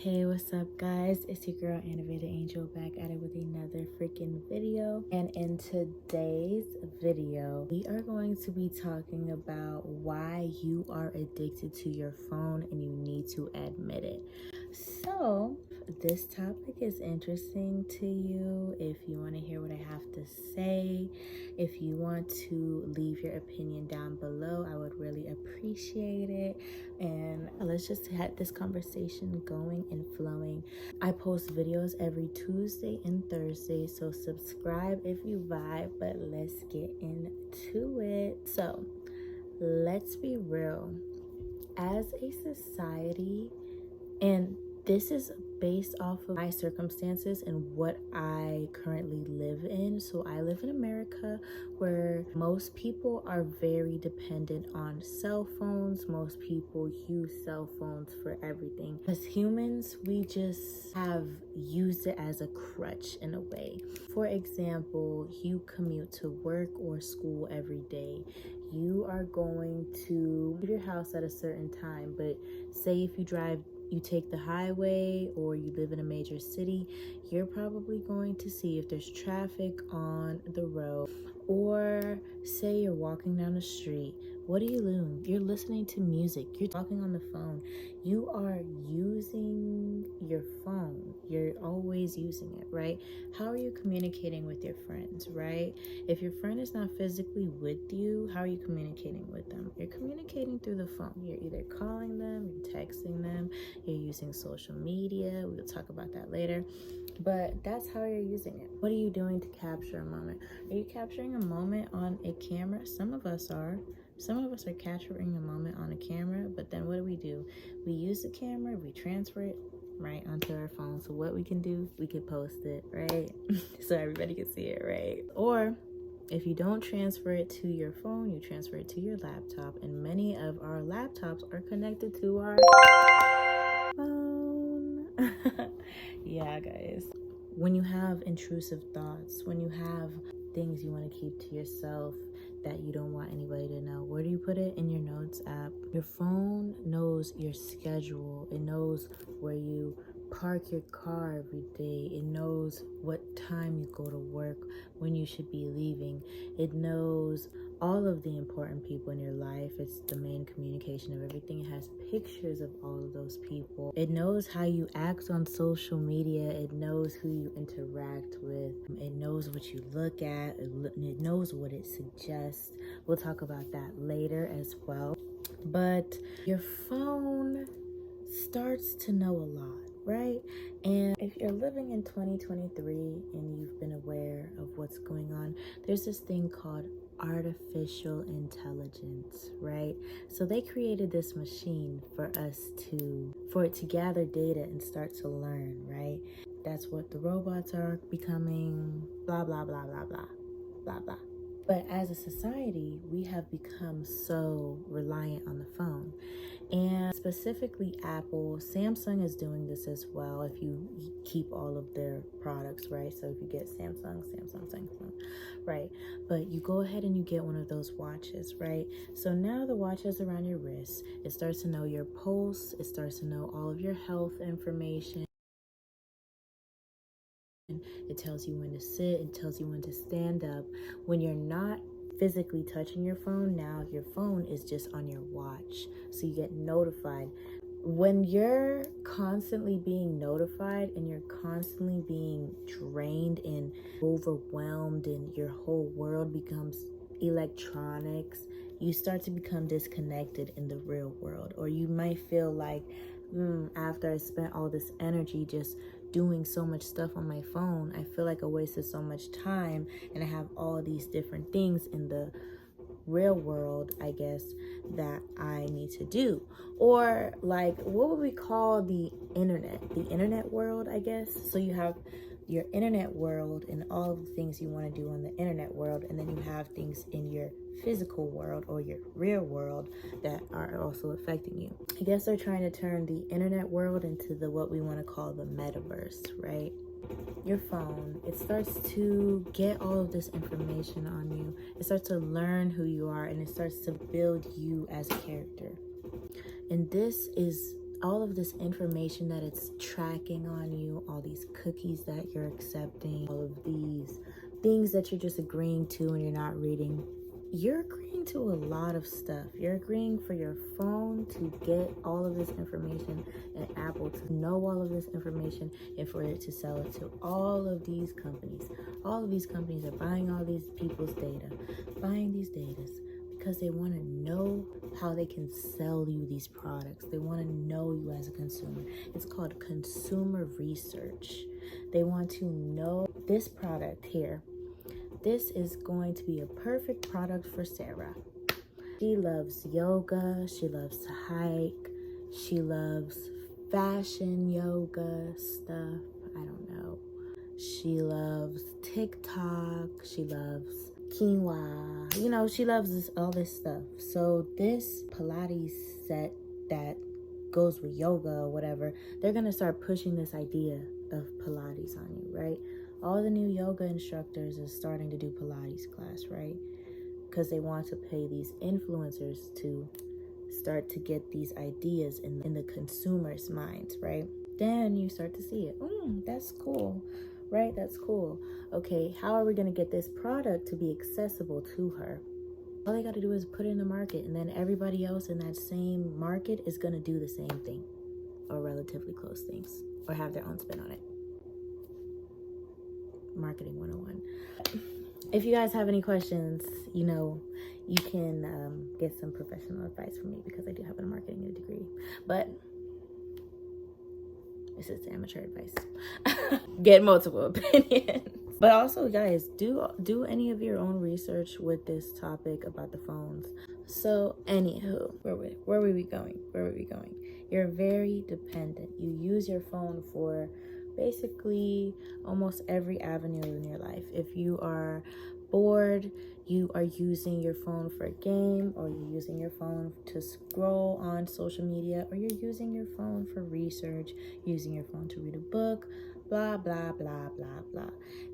Hey, what's up, guys? It's your girl Animated Angel back at it with another freaking video. And in today's video, we are going to be talking about why you are addicted to your phone and you need to admit it. So, if this topic is interesting to you, if you want to hear what I have to say, if you want to leave your opinion down below, I would really appreciate it. And let's just have this conversation going and flowing. I post videos every Tuesday and Thursday, so subscribe if you vibe, but let's get into it. So let's be real. As a society, and this is based off of my circumstances and what I currently live in. So I live in America, where most people are very dependent on cell phones. Most people use cell phones for everything. As humans, we just have used it as a crutch in a way. For example, you commute to work or school every day. You are going to leave your house at a certain time, but say if you take the highway or you live in a major city, you're probably going to see if there's traffic on the road. Or say you're walking down the street, what are you doing? You're listening to music, you're talking on the phone, you are using your phone, you're always using it, right? How are you communicating with your friends, right? If your friend is not physically with you, how are you communicating with them? You're communicating through the phone. You're either calling them, you're texting them, you're using social media. We'll talk about that later, but that's how you're using it. What are you doing to capture a moment? Are you capturing a moment on a camera? Some of us are capturing a moment on a camera, but then what do? We use the camera, we transfer it right onto our phone. So what we can do, we can post it, right? So everybody can see it, right? Or if you don't transfer it to your phone, you transfer it to your laptop, and many of our laptops are connected to our phone. Yeah, guys. When you have intrusive thoughts, when you have things you want to keep to yourself that you don't want anybody to know, where do you put it? In your notes app. Your phone knows your schedule. It knows where you park your car every day. It knows what time you go to work, when you should be leaving. It knows all of the important people in your life. It's the main communication of everything. It has pictures of all of those people. It knows how you act on social media. It knows who you interact with. It knows what you look at. It knows what it suggests. We'll talk about that later as well. But your phone starts to know a lot, right? And if you're living in 2023 and you've been aware of what's going on, there's this thing called artificial intelligence, right? So they created this machine for it to gather data and start to learn, right? That's what the robots are becoming, blah blah blah blah blah blah blah. But as a society, we have become so reliant on the phone. And specifically Apple, Samsung is doing this as well if you keep all of their products, right? So if you get Samsung, right? But you go ahead and you get one of those watches, right? So now the watch is around your wrist. It starts to know your pulse. It starts to know all of your health information. It tells you when to sit. It tells you when to stand up. When you're not physically touching your phone, now your phone is just on your watch, so you get notified. When you're constantly being notified and you're constantly being drained and overwhelmed and your whole world becomes electronics, you start to become disconnected in the real world. Or you might feel like, after I spent all this energy just doing so much stuff on my phone, I feel like I wasted so much time, and I have all these different things in the real world, I guess, that I need to do. Or like, what would we call the internet world, I guess? So you have your internet world and all of the things you want to do on the internet world, and then you have things in your physical world or your real world that are also affecting you. I guess they're trying to turn the internet world into what we want to call the metaverse, right? Your phone, it starts to get all of this information on you. It starts to learn who you are, and it starts to build you as a character. And this is all of this information that it's tracking on you, all these cookies that you're accepting, all of these things that you're just agreeing to and you're not reading. You're agreeing to a lot of stuff. You're agreeing for your phone to get all of this information and Apple to know all of this information and for it to sell it to all of these companies. All of these companies are buying all these people's data, buying these data because they want to know how they can sell you these products. They want to know you as a consumer. It's called consumer research. They want to know this product here. This is going to be a perfect product for Sarah. She loves yoga. She loves to hike. She loves fashion yoga stuff. I don't know. She loves TikTok. She loves quinoa. You know, she loves all this stuff. So this Pilates set that goes with yoga or whatever, they're going to start pushing this idea of Pilates on you, right? All the new yoga instructors is starting to do Pilates class, right? Because they want to pay these influencers to start to get these ideas in the consumer's minds, right? Then you start to see it. That's cool, right? That's cool. Okay, how are we going to get this product to be accessible to her? All they got to do is put it in the market, and then everybody else in that same market is going to do the same thing or relatively close things or have their own spin on it. Marketing 101. If you guys have any questions, you know, you can get some professional advice from me because I do have a marketing degree, but this is amateur advice. Get multiple opinions. But also, guys, do any of your own research with this topic about the phones. So anywho, where were we going? You're very dependent. You use your phone for basically almost every avenue in your life. If you are bored, you are using your phone for a game, or you're using your phone to scroll on social media, or you're using your phone for research, using your phone to read a book, blah, blah, blah, blah, blah.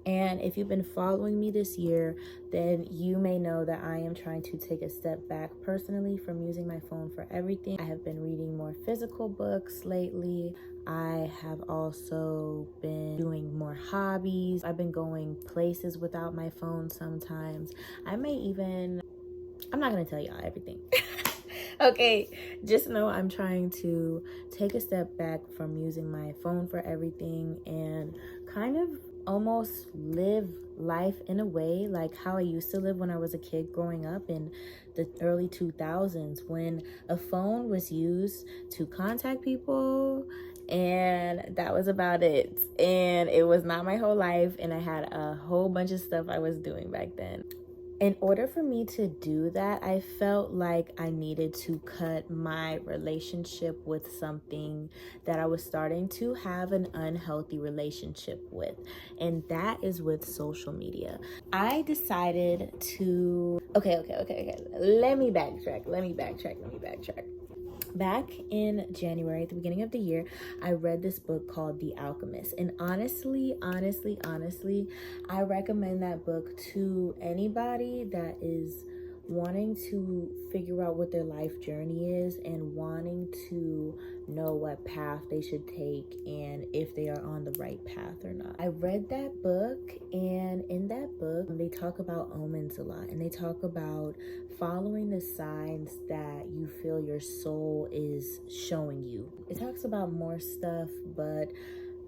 And if you've been following me this year, then you may know that I am trying to take a step back personally from using my phone for everything. I have been reading more physical books lately. I have also been doing more hobbies. I've been going places without my phone sometimes. I'm not going to tell y'all everything. Okay, just know I'm trying to take a step back from using my phone for everything and kind of almost live life in a way like how I used to live when I was a kid growing up in the early 2000s, when a phone was used to contact people, and that was about it. And it was not my whole life, and I had a whole bunch of stuff I was doing back then. In order for me to do that, I felt like I needed to cut my relationship with something that I was starting to have an unhealthy relationship with, and that is with social media. I decided to... Okay. Let me backtrack. Back in January, at the beginning of the year, I read this book called The Alchemist. And honestly, I recommend that book to anybody that is wanting to figure out what their life journey is and wanting to know what path they should take and if they are on the right path or not. I read that book, and in that book, they talk about omens a lot, and they talk about following the signs that you feel your soul is showing you. It talks about more stuff, but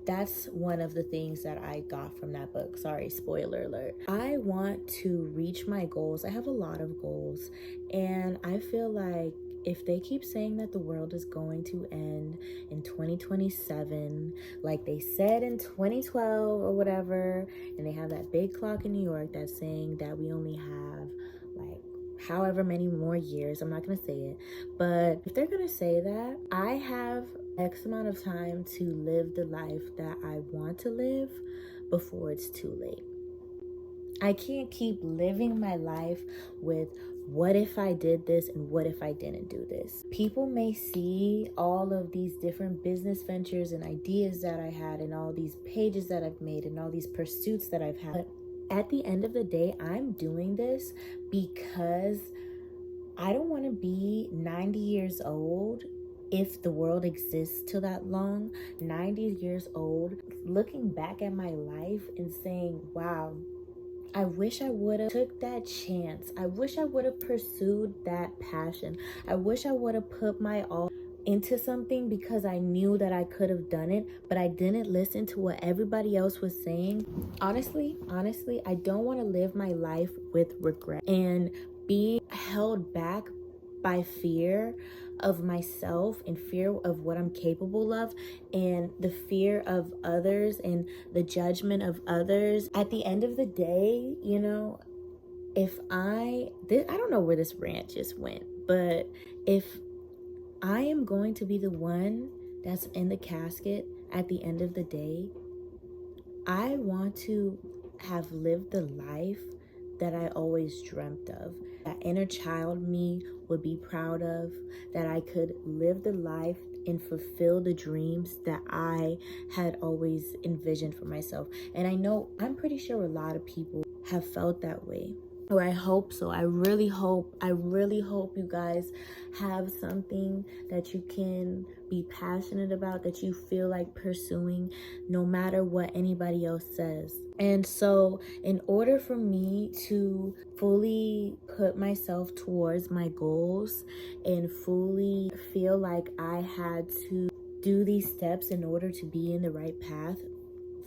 that's one of the things that I got from that book. Sorry, spoiler alert. I want to reach my goals. I have a lot of goals, and I feel like if they keep saying that the world is going to end in 2027, like they said in 2012 or whatever, and they have that big clock in New York that's saying that we only have like however many more years, I'm not gonna say it, but if they're gonna say that, I have X amount of time to live the life that I want to live before it's too late. I can't keep living my life with what if I did this and what if I didn't do this. People may see all of these different business ventures and ideas that I had and all these pages that I've made and all these pursuits that I've had, but at the end of the day, I'm doing this because I don't want to be 90 years old if the world exists till that long, 90 years old, looking back at my life and saying, wow, I wish I would have took that chance. I wish I would have pursued that passion. I wish I would have put my all into something because I knew that I could have done it, but I didn't listen to what everybody else was saying. Honestly, I don't want to live my life with regret and being held back by fear of myself and fear of what I'm capable of and the fear of others and the judgment of others. At the end of the day, you know, if I don't know where this rant just went, but if I am going to be the one that's in the casket at the end of the day, I want to have lived the life that I always dreamt of, that inner child me would be proud of, that I could live the life and fulfill the dreams that I had always envisioned for myself. And I'm pretty sure a lot of people have felt that way. Or I hope so. I really hope you guys have something that you can be passionate about, that you feel like pursuing, no matter what anybody else says. And so in order for me to fully put myself towards my goals and fully feel like I had to do these steps in order to be in the right path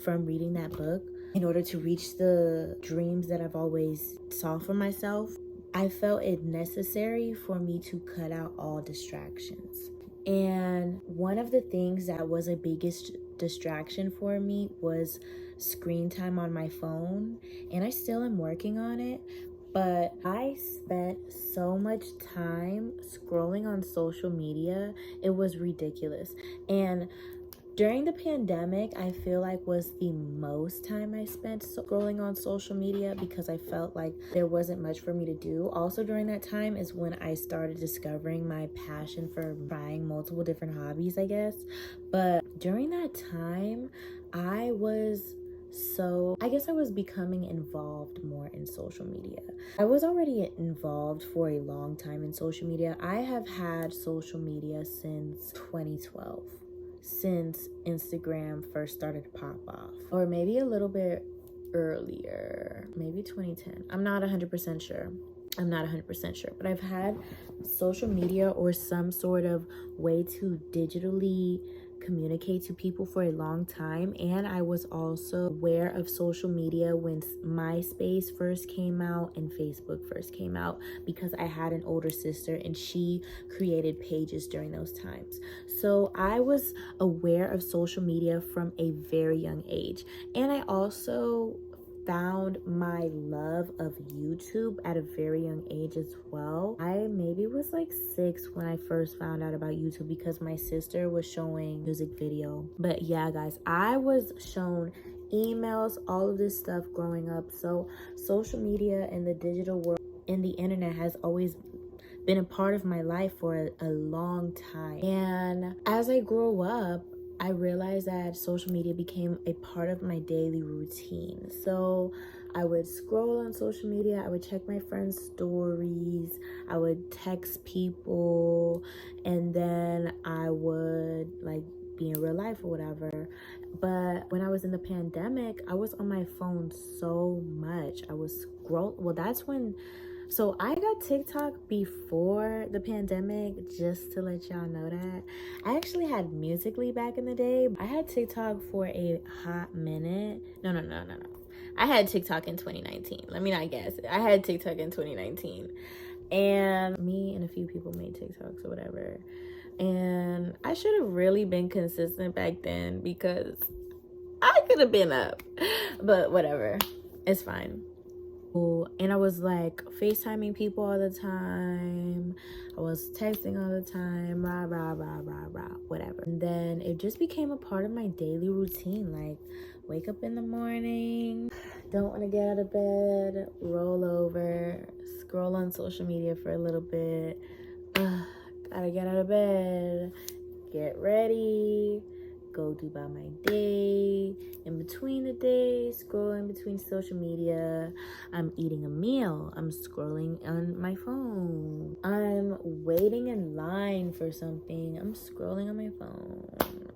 from reading that book, in order to reach the dreams that I've always saw for myself, I felt it necessary for me to cut out all distractions. And one of the things that was a biggest distraction for me was screen time on my phone. And I still am working on it, but I spent so much time scrolling on social media. It was ridiculous. And during the pandemic, I feel like was the most time I spent scrolling on social media because I felt like there wasn't much for me to do. Also during that time is when I started discovering my passion for trying multiple different hobbies, I guess. But during that time, I was becoming involved more in social media. I was already involved for a long time in social media. I have had social media since 2012. Since Instagram first started to pop off, or maybe a little bit earlier, maybe 2010. I'm not 100% sure, but I've had social media or some sort of way to digitally communicate to people for a long time. And I was also aware of social media when MySpace first came out and Facebook first came out, because I had an older sister and she created pages during those times. So I was aware of social media from a very young age. And I also found my love of YouTube at a very young age as well. I maybe was like 6 when I first found out about YouTube because my sister was showing music video. But yeah, guys, I was shown emails, all of this stuff growing up. So social media and the digital world and the internet has always been a part of my life for a long time. And as I grew up, I realized that social media became a part of my daily routine. So I would scroll on social media, I would check my friends' stories, I would text people, and then I would like be in real life or whatever. But when I was in the pandemic, I was on my phone so much. I was so I got TikTok before the pandemic, just to let y'all know that. I actually had Musical.ly back in the day. I had TikTok for a hot minute. No. I had TikTok in 2019. Let me not guess. I had TikTok in 2019. And me and a few people made TikToks or whatever. And I should have really been consistent back then because I could have been up. But whatever. It's fine. And I was like FaceTiming people all the time. I was texting all the time, whatever. And then it just became a part of my daily routine. Like, wake up in the morning, don't want to get out of bed, roll over, scroll on social media for a little bit. Gotta get out of bed, get ready, go do about my day. In between the days, scrolling between social media. I'm eating a meal. I'm scrolling on my phone. I'm waiting in line for something. I'm scrolling on my phone.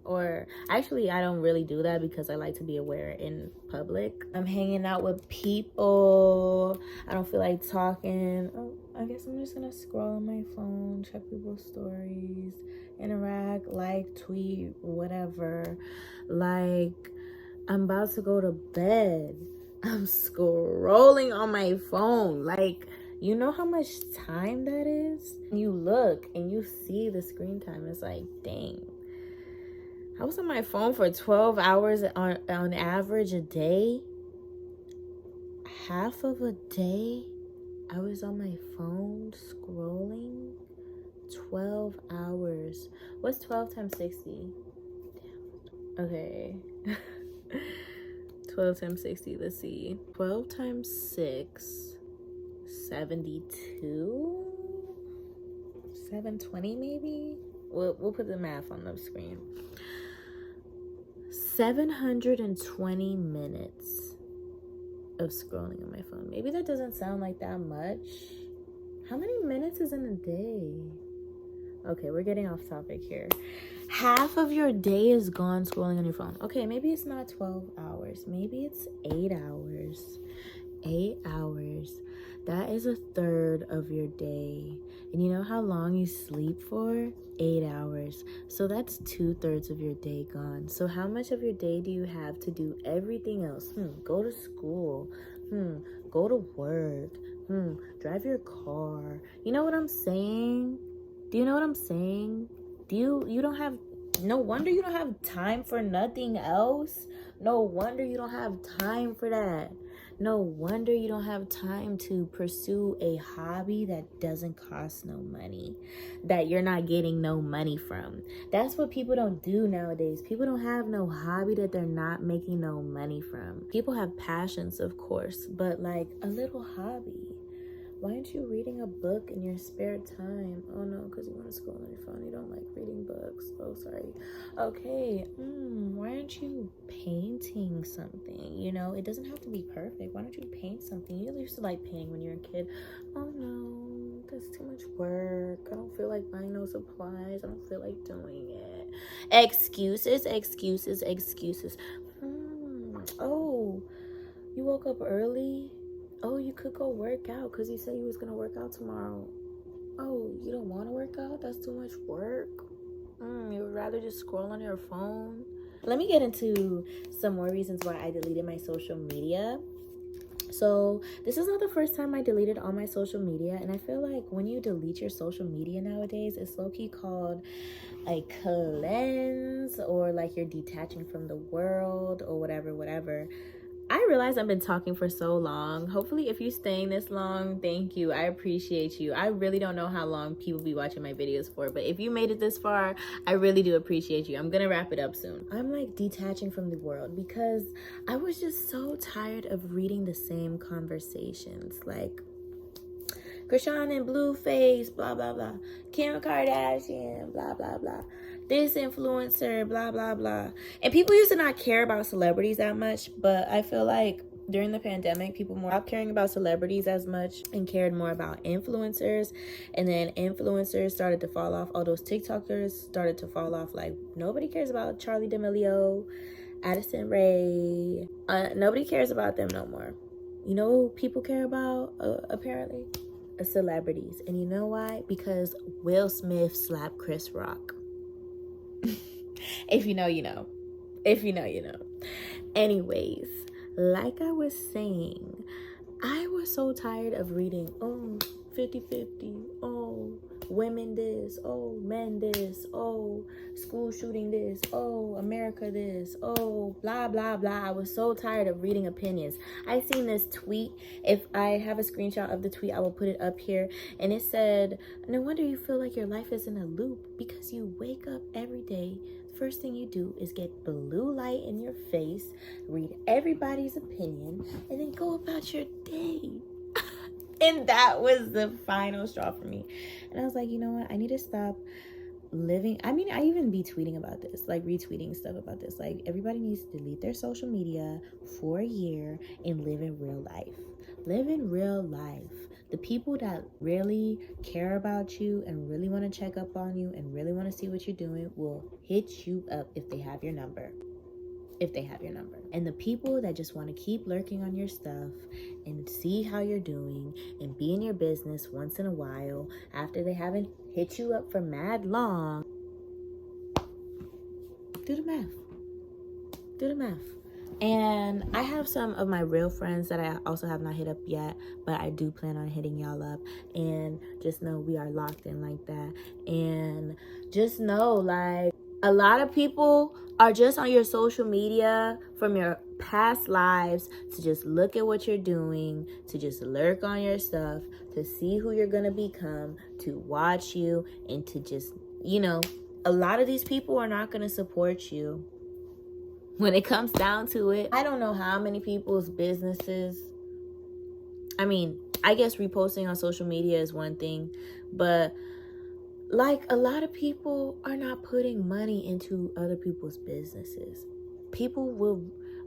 Or actually, I don't really do that because I like to be aware in public. I'm hanging out with people. I don't feel like talking. Oh, I guess I'm just gonna scroll on my phone, check people's stories, interact, like, tweet, whatever. Like, I'm about to go to bed. I'm scrolling on my phone. Like, you know how much time that is? You look and you see the screen time. It's like, dang. I was on my phone for 12 hours on average a day. Half of a day, I was on my phone scrolling. 12 hours. What's 12 times 60? Okay. 12 times 60. Let's see. 12 times 6. 72? 720 maybe? We'll put the math on the screen. 720 minutes of scrolling on my phone. Maybe that doesn't sound like that much. How many minutes is in a day? Okay, we're getting off topic here. Half of your day is gone scrolling on your phone. Okay, maybe it's not 12 hours. Maybe it's 8 hours. 8 hours. That is a third of your day. And you know how long you sleep for? 8 hours. So that's 2/3 of your day gone. So how much of your day do you have to do everything else? Go to school. Go to work. Drive your car. You know what I'm saying? Do you know what I'm saying? You don't have, no wonder you don't have time for nothing else. No wonder you don't have time for that. No wonder you don't have time to pursue a hobby that doesn't cost no money, that you're not getting no money from. That's what people don't do nowadays. People don't have no hobby that they're not making no money from. People have passions, of course, but like a little hobby. Why aren't you reading a book in your spare time? Oh no, because you want to scroll on your phone. You don't like reading books. Oh, sorry. Okay. Why aren't you painting something? You know, it doesn't have to be perfect. Why don't you paint something? You used to like painting when you were a kid. Oh no, that's too much work. I don't feel like buying no supplies. I don't feel like doing it. Excuses, excuses, excuses. Oh, you woke up early? Oh, you could go work out because you said you was going to work out tomorrow. Oh, you don't want to work out? That's too much work. You would rather just scroll on your phone. Let me get into some more reasons why I deleted my social media. So this is not the first time I deleted all my social media. And I feel like when you delete your social media nowadays, it's low-key called a cleanse, or like you're detaching from the world or whatever. I realize I've been talking for so long. Hopefully, if you're staying this long, thank you. I appreciate you. I really don't know how long people be watching my videos for, but if you made it this far, I really do appreciate you. I'm gonna wrap it up soon. I'm like detaching from the world because I was just so tired of reading the same conversations. Like, Krishan and Blueface, blah, blah, blah. Kim Kardashian, blah, blah, blah. This influencer, blah, blah, blah. And people used to not care about celebrities that much, but I feel like during the pandemic, people more stopped caring about celebrities as much and cared more about influencers. And then influencers started to fall off. All those TikTokers started to fall off. Like, nobody cares about Charlie D'Amelio, Addison Rae. Nobody cares about them no more. You know who people care about, apparently? Celebrities. And you know why? Because Will Smith slapped Chris Rock. If you know, you know. If you know, you know. Anyways, like I was saying, I was so tired of reading, 50-50, women this, men this, school shooting this, America this, blah, blah, blah. I was so tired of reading opinions. I seen this tweet. If I have a screenshot of the tweet, I will put it up here. And it said, no wonder you feel like your life is in a loop, because you wake up every day. First thing you do is get blue light in your face, read everybody's opinion, and then go about your day. And that was the final straw for me. And I was like, you know what? I need to stop living, I mean, I even be tweeting about this, like retweeting stuff about this. Like, everybody needs to delete their social media for a year and live in real life. Live in real life. The people that really care about you and really want to check up on you and really want to see what you're doing will hit you up if they have your number. And the people that just want to keep lurking on your stuff and see how you're doing and be in your business once in a while after they haven't hit you up for mad long, do the math. And I have some of my real friends that I also have not hit up yet, but I do plan on hitting y'all up. And just know we are locked in like that. And just know, like, a lot of people are just on your social media from your past lives to just look at what you're doing, to just lurk on your stuff, to see who you're gonna become, to watch you, and to just, a lot of these people are not gonna support you. When it comes down to it, I don't know how many people's businesses, I mean, I guess reposting on social media is one thing, but like, a lot of people are not putting money into other people's businesses.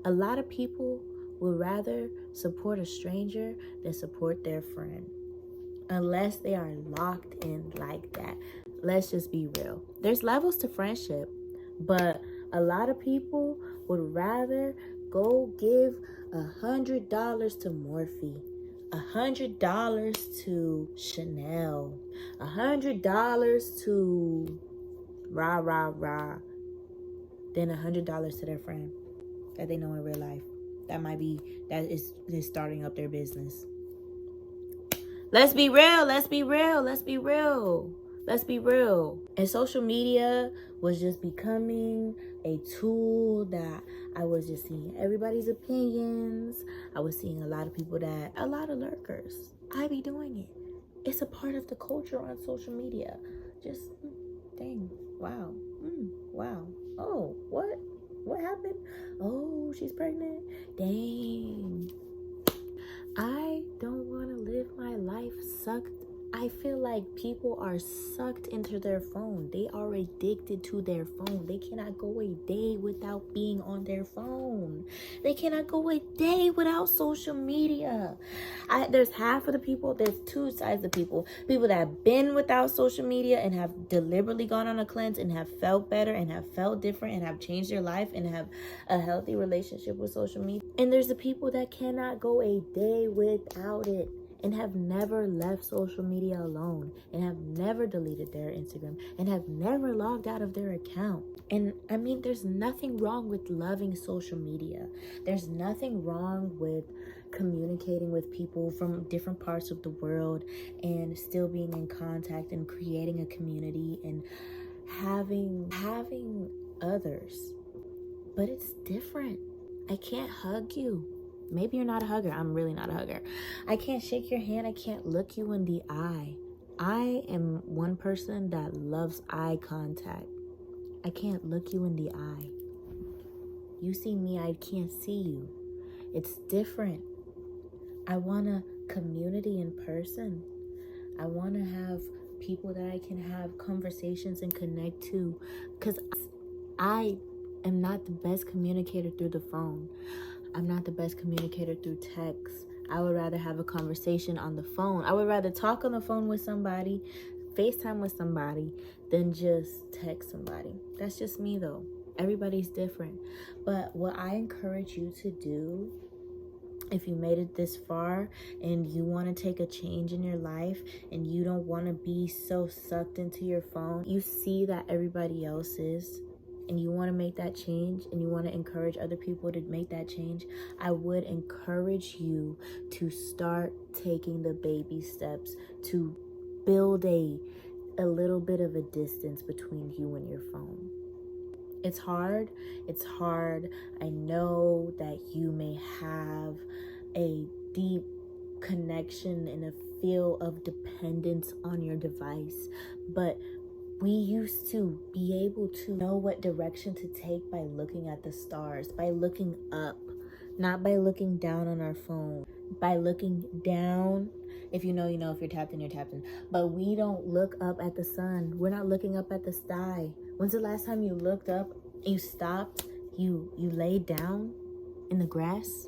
A lot of people will rather support a stranger than support their friend, unless they are locked in like that. Let's just be real. There's levels to friendship, but a lot of people would rather go give $100 to Morphe, $100 to Chanel, $100 to rah than $100 to their friend that they know in real life. That is starting up their business. Let's be real. And social media was just becoming a tool that I was just seeing everybody's opinions. I was seeing a lot of lurkers. I be doing it. It's a part of the culture on social media. Just, dang, wow, wow. Oh, what happened? Oh, she's pregnant. Dang. I don't want to live my life sucked. I feel like people are sucked into their phone. They are addicted to their phone. They cannot go a day without being on their phone. They cannot go a day without social media. There's two sides of people. People that have been without social media and have deliberately gone on a cleanse and have felt better and have felt different and have changed their life and have a healthy relationship with social media. And there's the people that cannot go a day without it and have never left social media alone and have never deleted their Instagram and have never logged out of their account. And I mean, there's nothing wrong with loving social media. There's nothing wrong with communicating with people from different parts of the world and still being in contact and creating a community and having others. But it's different. I can't hug you. Maybe you're not a hugger. I'm really not a hugger. I can't shake your hand. I can't look you in the eye. I am one person that loves eye contact. I can't look you in the eye. You see me, I can't see you. It's different. I want a community in person. I want to have people that I can have conversations and connect to, because I am not the best communicator through the phone. I'm not the best communicator through text. I would rather have a conversation on the phone. I would rather talk on the phone with somebody, FaceTime with somebody, than just text somebody. That's just me though. Everybody's different. But what I encourage you to do, if you made it this far and you want to take a change in your life and you don't want to be so sucked into your phone, you see that everybody else is, and you want to make that change and you want to encourage other people to make that change, I would encourage you to start taking the baby steps to build a little bit of a distance between you and your phone. It's hard. I know that you may have a deep connection and a feel of dependence on your device, but we used to be able to know what direction to take by looking at the stars, by looking up, not by looking down on our phone. by looking down. If you know, you know. If you're tapped in, you're tapped in. But we don't look up at the sun. We're not looking up at the sky. When's the last time you looked up, you stopped, you laid down in the grass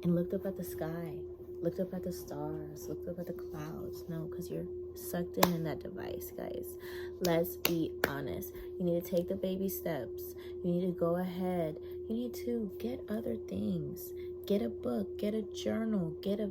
and looked up at the sky, looked up at the stars, looked up at the clouds? No, because you're sucked in that device, guys. Let's be honest. You need to take the baby steps. You need to go ahead. You need to get other things. Get a book, get a journal, get a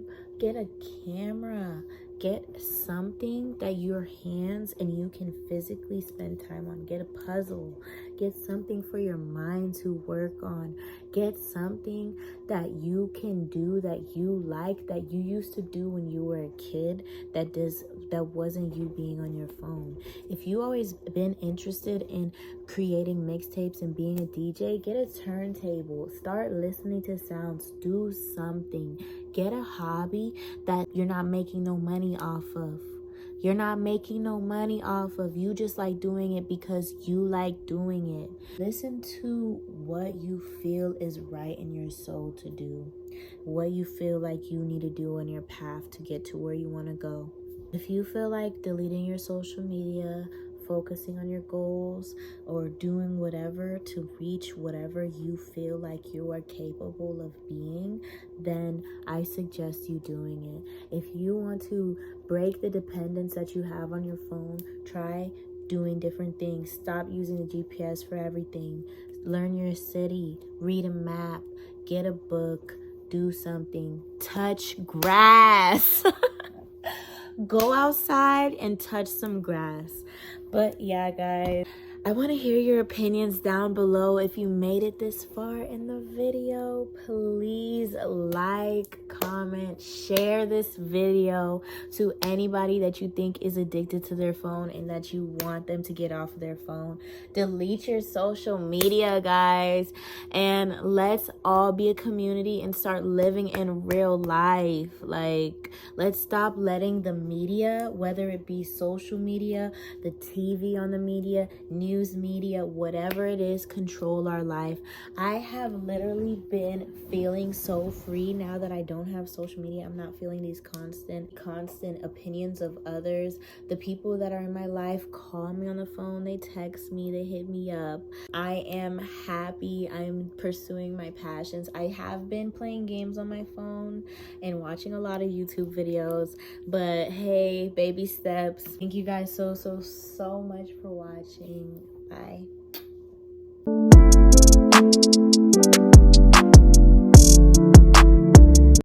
camera, get something that your hands and you can physically spend time on. Get a puzzle, get something for your mind to work on. Get something that you can do, that you like, that you used to do when you were a kid, that wasn't you being on your phone. If you always been interested in creating mixtapes and being a DJ, get a turntable, start listening to sounds, do something. Get a hobby that you're not making no money off of. You're not making no money off of. You just like doing it because you like doing it. Listen to what you feel is right in your soul to do. What you feel like you need to do on your path to get to where you want to go. If you feel like deleting your social media, focusing on your goals, or doing whatever to reach whatever you feel like you are capable of being, then I suggest you doing it. If you want to break the dependence that you have on your phone, try doing different things. Stop using the GPS for everything. Learn your city, read a map, get a book, do something, touch grass. Go outside and touch some grass. But yeah, guys, I want to hear your opinions down below. If you made it this far in the video, please like, comment, share this video to anybody that you think is addicted to their phone and that you want them to get off of their phone. Delete your social media, guys, and let's all be a community and start living in real life. Like, let's stop letting the media, whether it be social media, the TV on the media, news media, whatever it is, control our life. I have literally been feeling so free now that I don't have social media. I'm not feeling these constant opinions of others. The people that are in my life call me on the phone, they text me, they hit me up. I am happy. I'm pursuing my passions. I have been playing games on my phone and watching a lot of YouTube videos, but hey, baby steps. Thank you guys so much for watching. Bye.